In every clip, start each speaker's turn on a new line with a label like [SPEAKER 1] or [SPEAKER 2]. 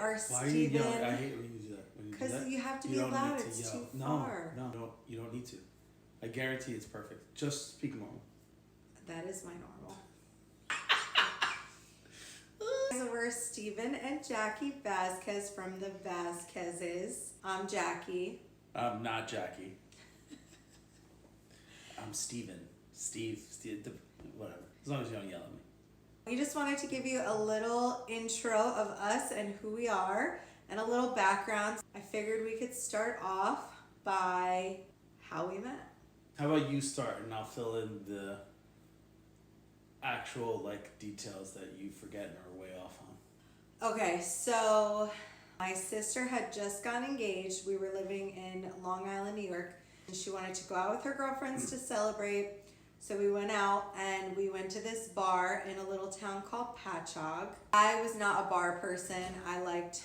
[SPEAKER 1] are
[SPEAKER 2] Why are you yelling? I
[SPEAKER 1] Steven.
[SPEAKER 2] hate when you do that. When you do
[SPEAKER 1] Because
[SPEAKER 2] that,
[SPEAKER 1] you have to
[SPEAKER 2] you
[SPEAKER 1] be
[SPEAKER 2] don't
[SPEAKER 1] loud.
[SPEAKER 2] need to
[SPEAKER 1] It's
[SPEAKER 2] yell.
[SPEAKER 1] too
[SPEAKER 2] No,
[SPEAKER 1] far.
[SPEAKER 2] no, you don't need to. I guarantee it's perfect. Just speak normal.
[SPEAKER 1] That is my normal. So we're Steven and Jackie Vasquez from the Vasquezes. I'm Jackie.
[SPEAKER 2] I'm not Jackie. I'm Steven. Steve, whatever. As long as you don't yell at me.
[SPEAKER 1] We just wanted to give you a little intro of us and who we are and a little background. I figured we could start off by how we met.
[SPEAKER 2] How about you start and I'll fill in the actual details that you forget and are way off on.
[SPEAKER 1] Okay, so my sister had just gotten engaged. We were living in Long Island, New York, and she wanted to go out with her girlfriends to celebrate. So we went out and we went to this bar in a little town called Patchogue. I was not a bar person. I liked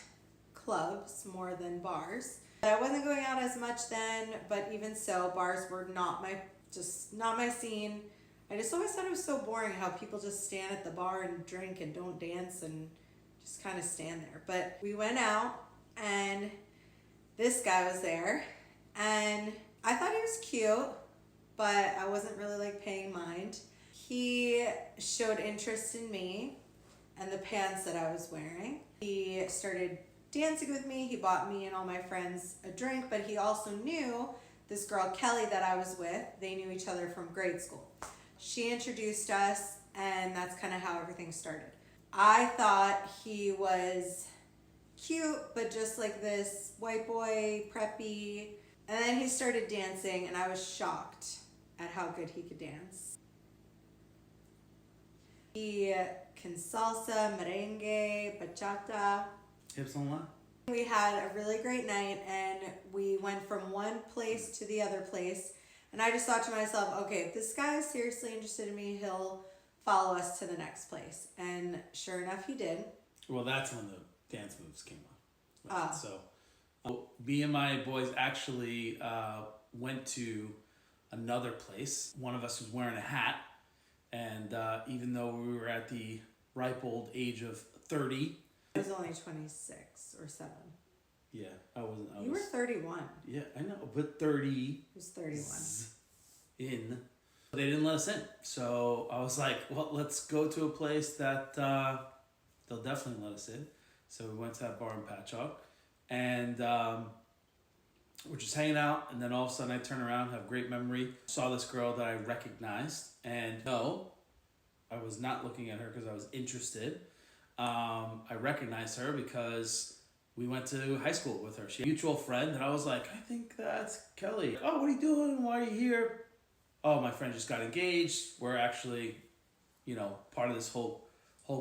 [SPEAKER 1] clubs more than bars. But I wasn't going out as much then, but even so, bars were not my scene. I just always thought it was so boring how people just stand at the bar and drink and don't dance and just kind of stand there. But we went out and this guy was there and I thought he was cute, but I wasn't really paying mind. He showed interest in me and the pants that I was wearing. He started dancing with me. He bought me and all my friends a drink, but he also knew this girl Kelly that I was with. They knew each other from grade school. She introduced us and that's kind of how everything started. I thought he was cute, but just like this white boy, preppy. And then he started dancing and I was shocked at how good he could dance. He can salsa, merengue, bachata.
[SPEAKER 2] Hips on line?
[SPEAKER 1] We had a really great night and we went from one place to the other place. And I just thought to myself, okay, if this guy is seriously interested in me, he'll follow us to the next place. And sure enough, he did.
[SPEAKER 2] Well, that's when the dance moves came on.
[SPEAKER 1] Ah.
[SPEAKER 2] So, me and my boys actually went to another place. One of us was wearing a hat. And even though we were at the ripe old age of 30.
[SPEAKER 1] I was only 26 or 7.
[SPEAKER 2] Yeah, I wasn't.
[SPEAKER 1] You were 31.
[SPEAKER 2] Yeah, I know, but 30.
[SPEAKER 1] He was 31.
[SPEAKER 2] In. They didn't let us in. So I was like, well, let's go to a place that they'll definitely let us in. So we went to that bar in Patchogue. And we're just hanging out. And then all of a sudden I turn around, have great memory. Saw this girl that I recognized. And no, I was not looking at her because I was interested. I recognized her because we went to high school with her. She had a mutual friend, and I was like, I think that's Kelly. Oh, what are you doing? Why are you here? Oh, my friend just got engaged. We're actually, part of this whole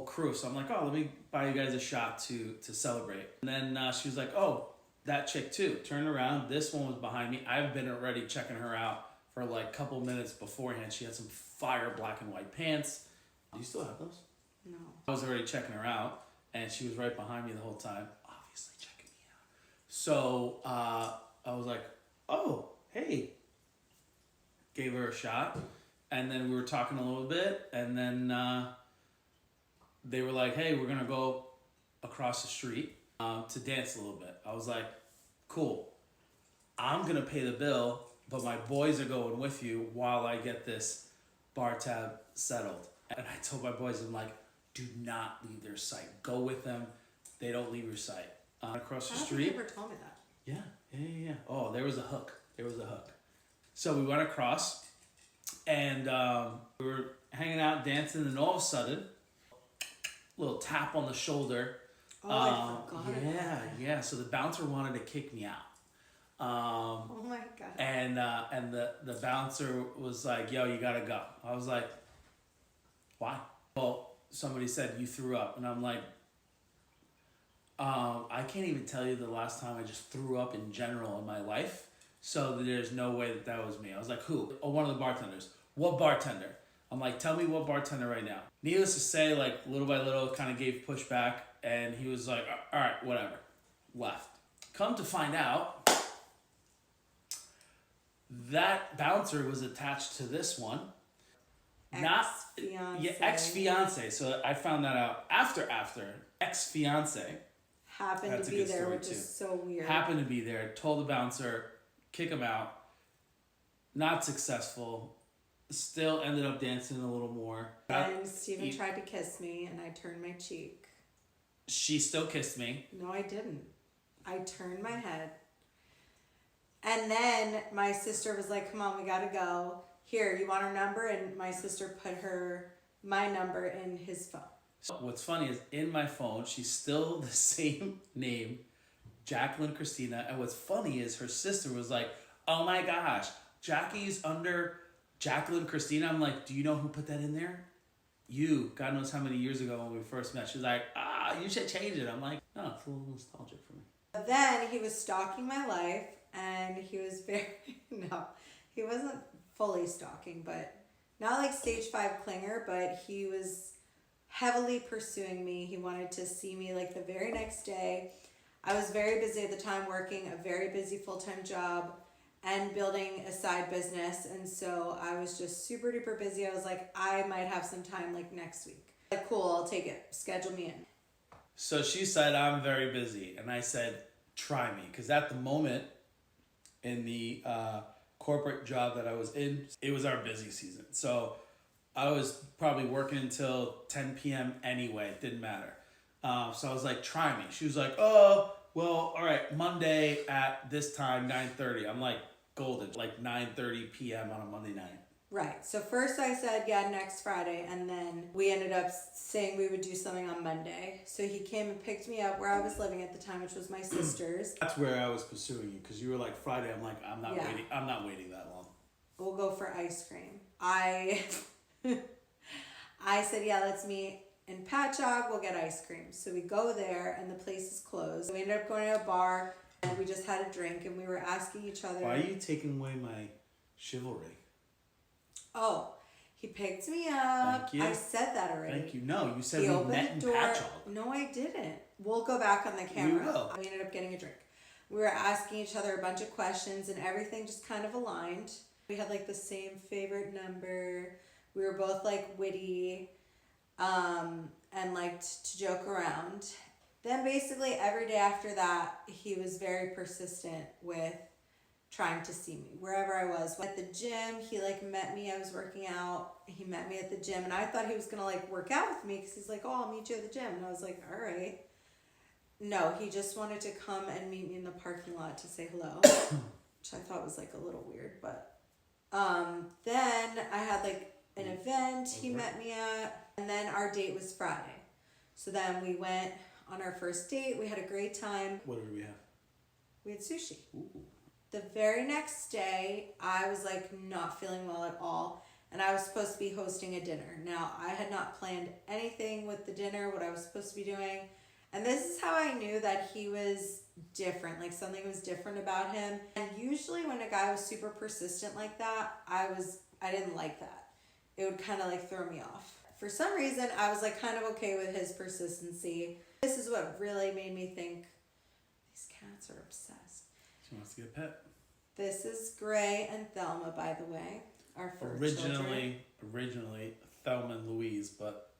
[SPEAKER 2] crew. So I'm like, oh, let me buy you guys a shot to celebrate. And then she was like, oh, that chick too. Turned around. This one was behind me. I've been already checking her out for a couple minutes beforehand. She had some fire black and white pants. Do you still have those?
[SPEAKER 1] No.
[SPEAKER 2] I was already checking her out, and she was right behind me the whole time, obviously checking me out. So I was like, oh, hey. Gave her a shot, and then we were talking a little bit, and then they were like, hey, we're going to go across the street to dance a little bit. I was like, cool. I'm going to pay the bill, but my boys are going with you while I get this bar tab settled. And I told my boys, I'm like, do not leave their sight. Go with them. They don't leave your sight. Across the
[SPEAKER 1] I don't
[SPEAKER 2] street.
[SPEAKER 1] think you ever told me that.
[SPEAKER 2] Yeah. Oh, there was a hook. So we went across, and we were hanging out, dancing, and all of a sudden, a little tap on the shoulder.
[SPEAKER 1] Oh, I forgot about that.
[SPEAKER 2] Yeah. So the bouncer wanted to kick me out.
[SPEAKER 1] Oh my God.
[SPEAKER 2] And the bouncer was like, yo, you gotta go. I was like, why? Well, somebody said you threw up. And I'm like, I can't even tell you the last time I just threw up in general in my life. So there's no way that was me. I was like, who? Oh, one of the bartenders. What bartender? I'm like, tell me what bartender right now. Needless to say, little by little, kind of gave pushback. And he was like, all right, whatever. Left. Come to find out, that bouncer was attached to this one.
[SPEAKER 1] Ex-fiance.
[SPEAKER 2] Ex-fiance. So I found that out after. Ex-fiance.
[SPEAKER 1] happened
[SPEAKER 2] That's
[SPEAKER 1] to
[SPEAKER 2] a
[SPEAKER 1] be
[SPEAKER 2] good
[SPEAKER 1] there,
[SPEAKER 2] story,
[SPEAKER 1] which
[SPEAKER 2] too.
[SPEAKER 1] is so weird.
[SPEAKER 2] Happened to be there, told the bouncer, kick him out. Not successful. Still ended up dancing a little more.
[SPEAKER 1] And Steven
[SPEAKER 2] He-
[SPEAKER 1] tried to kiss me, and I turned my cheek.
[SPEAKER 2] She still kissed me.
[SPEAKER 1] No, I didn't. I turned my head. And then my sister was like, come on, we gotta go. Here, you want her number? And my sister put my number in his phone.
[SPEAKER 2] So what's funny is in my phone, she's still the same name, Jacqueline Christina. And what's funny is her sister was like, oh my gosh, Jackie's under Jacqueline Christina. I'm like, do you know who put that in there? You, God knows how many years ago when we first met. She's like, you should change it. I'm like, no, it's a little nostalgic for me.
[SPEAKER 1] But then he was stalking my life, and he was very, no, he wasn't fully stalking, but not like stage 5 clinger, but he was heavily pursuing me. He wanted to see me like the very next day. I was very busy at the time, working a very busy full-time job and building a side business, and so I was just super duper busy. I was like, I might have some time like next week. Like, cool, I'll take it. Schedule me in.
[SPEAKER 2] So she said, I'm very busy. And I said, try me. Because at the moment, in the corporate job that I was in, it was our busy season. So I was probably working until 10 p.m. anyway. It didn't matter. So I was like, try me. She was like, oh, well, all right, Monday at this time, 9:30. I'm like, golden, like 9:30 p.m. on a Monday night.
[SPEAKER 1] Right. So first I said, yeah, next Friday. And then we ended up saying we would do something on Monday. So he came and picked me up where I was living at the time, which was my sister's.
[SPEAKER 2] That's where I was pursuing you, because you were like, Friday. I'm like, I'm
[SPEAKER 1] Yeah.
[SPEAKER 2] not waiting that long.
[SPEAKER 1] We'll go for ice cream. I said, yeah, let's meet in Patchogue. We'll get ice cream. So we go there, and the place is closed. We ended up going to a bar, and we just had a drink, and we were asking each other.
[SPEAKER 2] Why are you taking away my chivalry?
[SPEAKER 1] Oh, he picked me up.
[SPEAKER 2] Thank you.
[SPEAKER 1] I said that already.
[SPEAKER 2] Thank you. No, you said
[SPEAKER 1] He
[SPEAKER 2] we
[SPEAKER 1] opened
[SPEAKER 2] met in
[SPEAKER 1] the door.
[SPEAKER 2] Patchogue.
[SPEAKER 1] No, I didn't. We'll go back on the camera.
[SPEAKER 2] We will.
[SPEAKER 1] We ended up getting a drink. We were asking each other a bunch of questions, and everything just kind of aligned. We had like the same favorite number. We were both like witty, and liked to joke around. Then basically every day after that, he was very persistent with trying to see me wherever I was. At the gym, he like met me. I was working out. He met me at the gym, and I thought he was gonna like work out with me because he's like, "Oh, I'll meet you at the gym." And I was like, "All right." No, he just wanted to come and meet me in the parking lot to say hello, which I thought was like a little weird. But then I had like an event he met me at, and then our date was Friday. So then we went on our first date. We had a great time.
[SPEAKER 2] What did we have?
[SPEAKER 1] We had sushi.
[SPEAKER 2] Ooh.
[SPEAKER 1] The very next day, I was like not feeling well at all, and I was supposed to be hosting a dinner. Now, I had not planned anything with the dinner, what I was supposed to be doing, and this is how I knew that he was different, like something was different about him. And usually when a guy was super persistent like that, I didn't like that. It would kind of like throw me off. For some reason, I was like kind of okay with his persistency. This is what really made me think, these cats are obsessed.
[SPEAKER 2] She wants to get a pet.
[SPEAKER 1] This is Gray and Thelma, by the way, our fur children.
[SPEAKER 2] Originally Thelma and Louise, but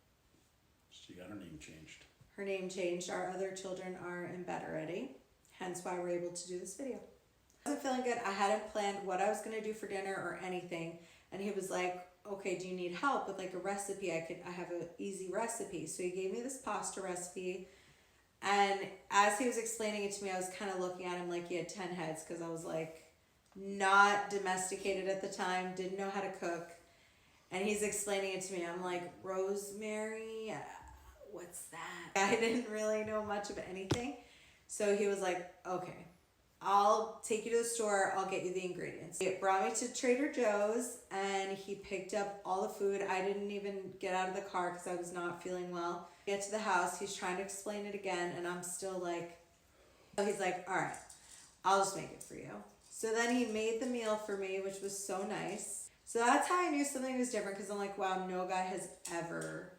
[SPEAKER 2] she got her name changed.
[SPEAKER 1] Her name changed. Our other children are in bed already, hence why we're able to do this video. I wasn't feeling good. I hadn't planned what I was going to do for dinner or anything, and he was like, okay, do you need help with like a recipe? I have an easy recipe. So he gave me this pasta recipe, and as he was explaining it to me, I was kind of looking at him like he had 10 heads, because I was like not domesticated at the time, didn't know how to cook, and he's explaining it to me. I'm like, rosemary, what's that? I didn't really know much of anything. So he was like, okay, I'll take you to the store, I'll get you the ingredients. He brought me to Trader Joe's, and he picked up all the food. I didn't even get out of the car because I was not feeling well. Get to the house, he's trying to explain it again, and I'm still like, he's like, all right, I'll just make it for you. So then he made the meal for me, which was so nice. So that's how I knew something was different, because I'm like, wow, no guy has ever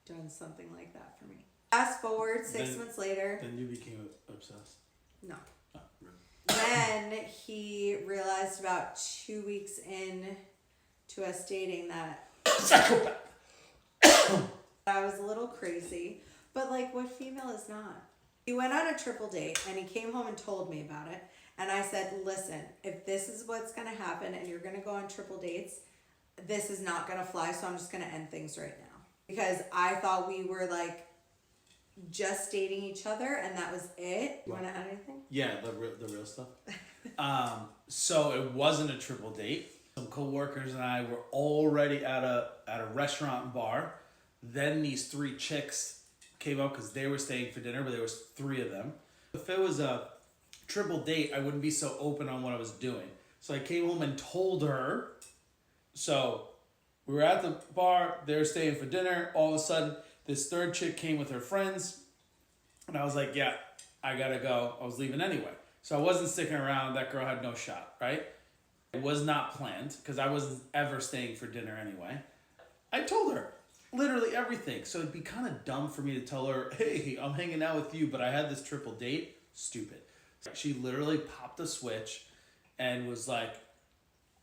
[SPEAKER 1] done something like that for me. Fast forward 6 months later.
[SPEAKER 2] Then you became obsessed.
[SPEAKER 1] No.
[SPEAKER 2] Oh, really?
[SPEAKER 1] Then he realized about 2 weeks in to us dating that I was a little crazy. But like, what female is not? He went on a triple date and he came home and told me about it. And I said, listen, if this is what's going to happen and you're going to go on triple dates, this is not going to fly. So I'm just going to end things right now. Because I thought we were like just dating each other and that was it. You want to add anything?
[SPEAKER 2] Yeah, the real stuff. So it wasn't a triple date. Some coworkers and I were already at a restaurant and bar. Then these three chicks came up because they were staying for dinner, but there was three of them. If it was a triple date, I wouldn't be so open on what I was doing. So I came home and told her. So we were at the bar, they were staying for dinner. All of a sudden, this third chick came with her friends. And I was like, yeah, I gotta go. I was leaving anyway. So I wasn't sticking around. That girl had no shot, right? It was not planned because I wasn't ever staying for dinner anyway. I told her literally everything. So it'd be kind of dumb for me to tell her, hey, I'm hanging out with you, but I had this triple date. Stupid. She literally popped a switch and was like,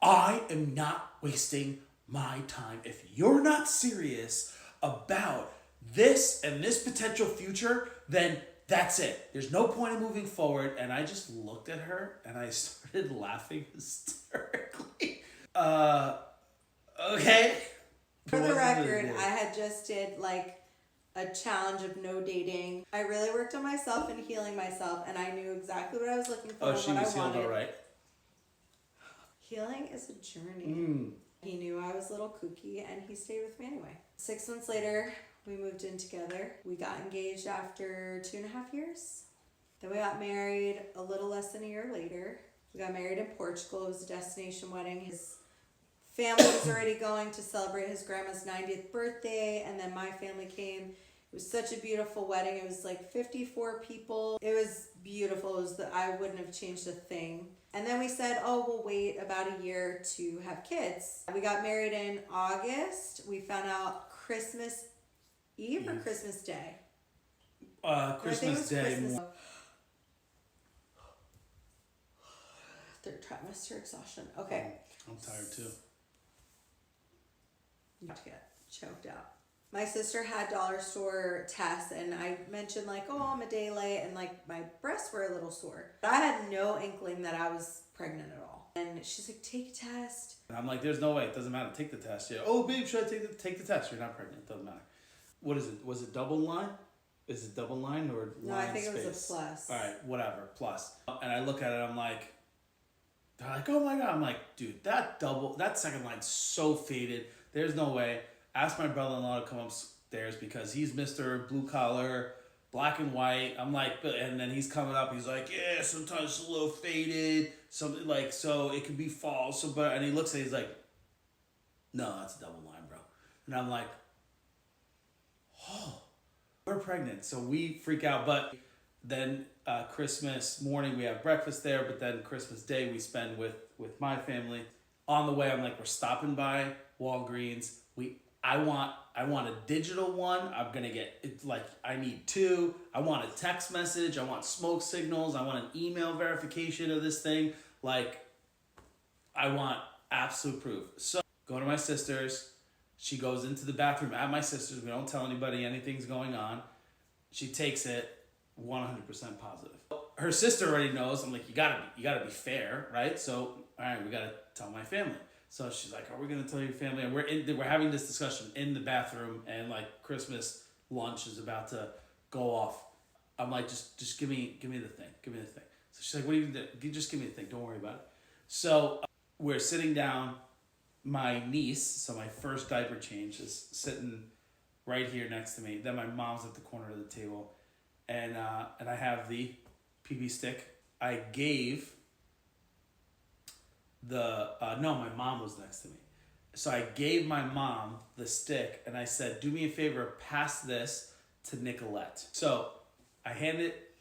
[SPEAKER 2] I am not wasting my time. If you're not serious about this and this potential future, then that's it. There's no point in moving forward. And I just looked at her and I started laughing hysterically. Okay.
[SPEAKER 1] For the record, I had just did like a challenge of no dating. I really worked on myself and healing myself, and I knew exactly what I was looking for.
[SPEAKER 2] Oh, she
[SPEAKER 1] what
[SPEAKER 2] was
[SPEAKER 1] I
[SPEAKER 2] healed
[SPEAKER 1] wanted.
[SPEAKER 2] all right.
[SPEAKER 1] Healing is a journey. He knew I was a little kooky, and he stayed with me anyway. 6 months later, we moved in together. We got engaged after 2.5 years. Then we got married a little less than a year later. We got married in Portugal. It was a destination wedding. His family was already going to celebrate his grandma's 90th birthday, and then my family came. It was such a beautiful wedding. It was like 54 people. It was beautiful. It was I wouldn't have changed a thing. And then we said, oh, we'll wait about a year to have kids. We got married in August. We found out Christmas Eve or Christmas Day?
[SPEAKER 2] Christmas Day.
[SPEAKER 1] Christmas. Third trimester exhaustion. Okay.
[SPEAKER 2] I'm tired too.
[SPEAKER 1] Not to get choked out. My sister had dollar store tests, and I mentioned like, oh, I'm a day late, and like my breasts were a little sore. But I had no inkling that I was pregnant at all. And she's like, take a test.
[SPEAKER 2] And I'm like, there's no way. It doesn't matter. Take the test. Yeah. Oh, babe, should I take the test? You're not pregnant. It doesn't matter. What is it? Was it double line? Is it double line or
[SPEAKER 1] no,
[SPEAKER 2] line
[SPEAKER 1] I think
[SPEAKER 2] space?
[SPEAKER 1] it was a plus.
[SPEAKER 2] All right, whatever, plus. And I look at it, I'm like, they're like, oh my God. I'm like, dude, that second line's so faded. There's no way. Ask my brother-in-law to come upstairs because he's Mr. Blue Collar, black and white. I'm like, and then he's coming up. He's like, yeah, sometimes it's a little faded. Something like, so it could be false. And he looks at it, he's like, no, that's a double line, bro. And I'm like, oh, we're pregnant. So we freak out. But then Christmas morning, we have breakfast there. But then Christmas Day, we spend with my family. On the way, I'm like, we're stopping by Walgreens. I want a digital one. I'm gonna get it. Like, I need 2. I want a text message. I want smoke signals. I want an email verification of this thing. Like, I want absolute proof. So go to my sister's. She goes into the bathroom at my sister's. We don't tell anybody anything's going on. She takes it 100% positive. Her sister already knows. I'm like, you gotta be fair, right? So all right, we gotta tell my family. So she's like, are we going to tell your family? And we're having this discussion in the bathroom, and like Christmas lunch is about to go off. I'm like, just give me the thing. Give me the thing. So she's like, what do you do? Just give me the thing. Don't worry about it. So we're sitting down. My niece, so my first diaper change, is sitting right here next to me. Then my mom's at the corner of the table. And I have the PB stick. I gave my mom was next to me. So I gave my mom the stick and I said, do me a favor, pass this to Nicolette. So I hand it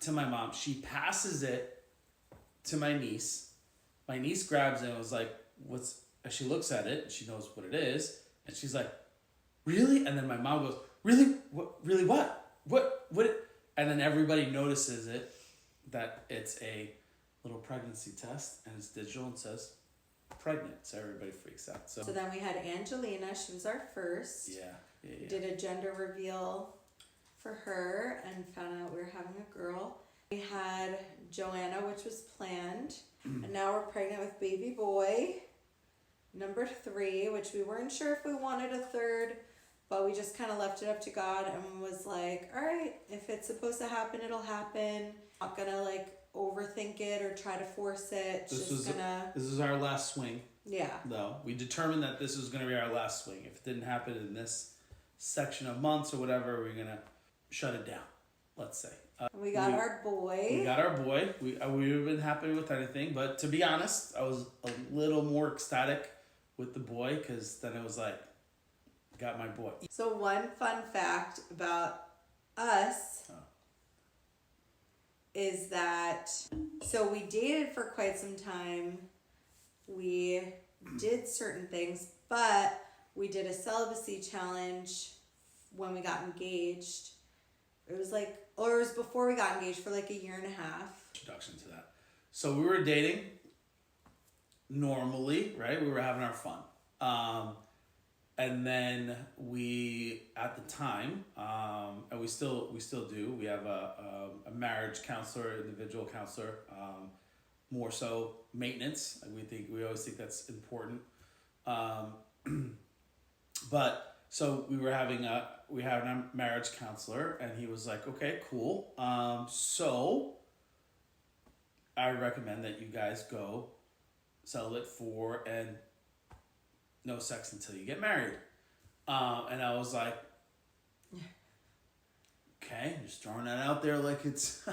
[SPEAKER 2] to my mom. She passes it to my niece. My niece grabs it and was like, she looks at it, she knows what it is, and she's like, really? And then my mom goes, really? Really what? What? And then everybody notices it, that it's a little pregnancy test, and it's digital and says pregnant, so everybody freaks out. So
[SPEAKER 1] then we had Angelina. She was our first.
[SPEAKER 2] Yeah.
[SPEAKER 1] Did a gender reveal for her and found out we were having a girl. We had Joanna, which was planned, and now we're pregnant with baby boy, number 3, which we weren't sure if we wanted a third, but we just kind of left it up to God and was like, all right, if it's supposed to happen, it'll happen. Not gonna like overthink it or try to force it.
[SPEAKER 2] This
[SPEAKER 1] Just
[SPEAKER 2] is our last swing,
[SPEAKER 1] yeah.
[SPEAKER 2] though. We determined that this was going to be our last swing. If it didn't happen in this section of months or whatever, we're going to shut it down, let's say.
[SPEAKER 1] We got our boy.
[SPEAKER 2] We got our boy. We would have been happy with anything, but to be honest, I was a little more ecstatic with the boy because then it was like, got my boy.
[SPEAKER 1] So one fun fact about us is that, so we dated for quite some time. We did certain things, but we did a celibacy challenge when we got engaged. It was like, or it was before we got engaged for like a year and a half.
[SPEAKER 2] Introduction to that. So we were dating normally, right? We were having our fun. And then we, at the time, and we still do, we have a marriage counselor, individual counselor, more so maintenance. And we always think that's important. But so we had a marriage counselor, and he was like, okay, cool. So I recommend that you guys go celibate for and no sex until you get married. And I was like, okay, just throwing that out there like it's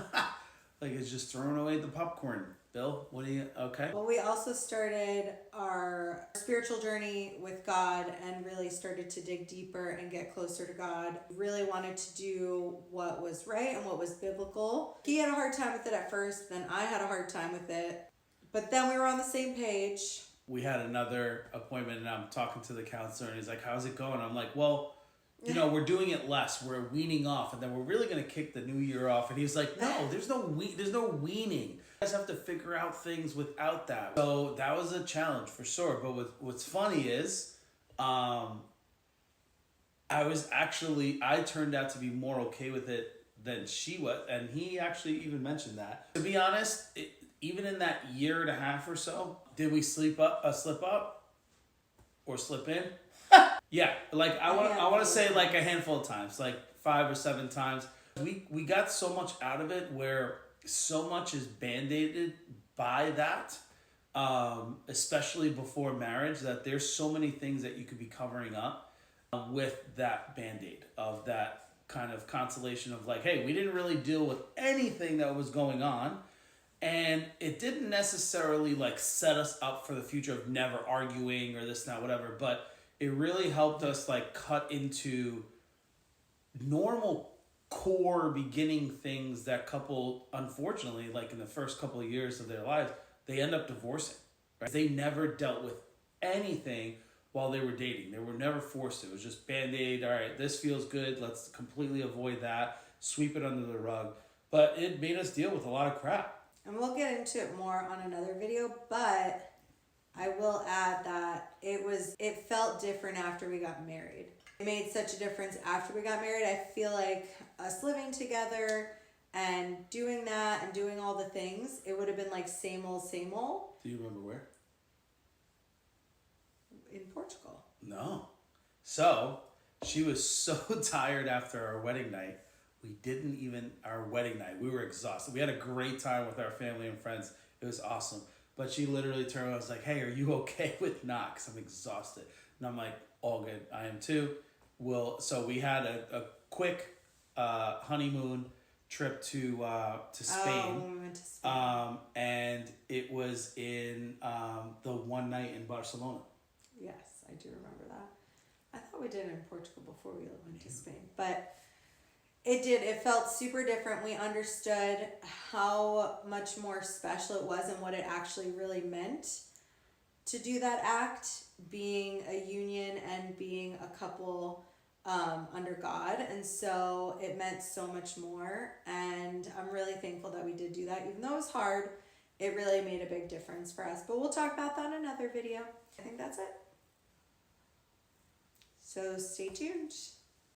[SPEAKER 2] like it's just throwing away the popcorn. Bill, what do you, okay?
[SPEAKER 1] Well, we also started our spiritual journey with God and really started to dig deeper and get closer to God. Really wanted to do what was right and what was biblical. He had a hard time with it at first, then I had a hard time with it. But then we were on the same page.
[SPEAKER 2] We had another appointment and I'm talking to the counselor and he's like, how's it going? I'm like, well, you know, we're doing it less. We're weaning off and then we're really going to kick the new year off. And he's like, no, there's no weaning. You guys have to figure out things without that. So that was a challenge for sure. But what's funny is I turned out to be more okay with it than she was. And he actually even mentioned that. To be honest, even in that year and a half or so, did we slip up or slip in? Yeah, like I want to say like a handful of times, like 5 or 7 times. We got so much out of it where so much is band-aided by that, especially before marriage, that there's so many things that you could be covering up with that band-aid of that kind of consolation of like, hey, we didn't really deal with anything that was going on. And it didn't necessarily like set us up for the future of never arguing or this, that, whatever. But it really helped us like cut into normal core beginning things that couple, unfortunately, like in the first couple of years of their lives, they end up divorcing. Right? They never dealt with anything while they were dating. They were never forced to. It was just Band-Aid. All right, this feels good. Let's completely avoid that. Sweep it under the rug. But it made us deal with a lot of crap.
[SPEAKER 1] And we'll get into it more on another video, but I will add that it felt different after we got married. It made such a difference after we got married. I feel like us living together and doing that and doing all the things, it would have been like same old, same old.
[SPEAKER 2] Do you remember where?
[SPEAKER 1] In Portugal.
[SPEAKER 2] No. So, she was so tired after our wedding night. Our wedding night, we were exhausted. We had a great time with our family and friends. It was awesome. But she literally turned around and was like, hey, are you okay with not? Because I'm exhausted. And I'm like, all good. I am too. So we had a quick honeymoon trip to Spain.
[SPEAKER 1] Oh, when we went to Spain.
[SPEAKER 2] And it was in the one night in Barcelona.
[SPEAKER 1] Yes, I do remember that. I thought we did it in Portugal before we went to Spain. But it felt super different. We understood how much more special it was and what it actually really meant to do that act, being a union and being a couple under God. And so it meant so much more. And I'm really thankful that we did do that. Even though it was hard, it really made a big difference for us. But we'll talk about that in another video. I think that's it. So stay tuned.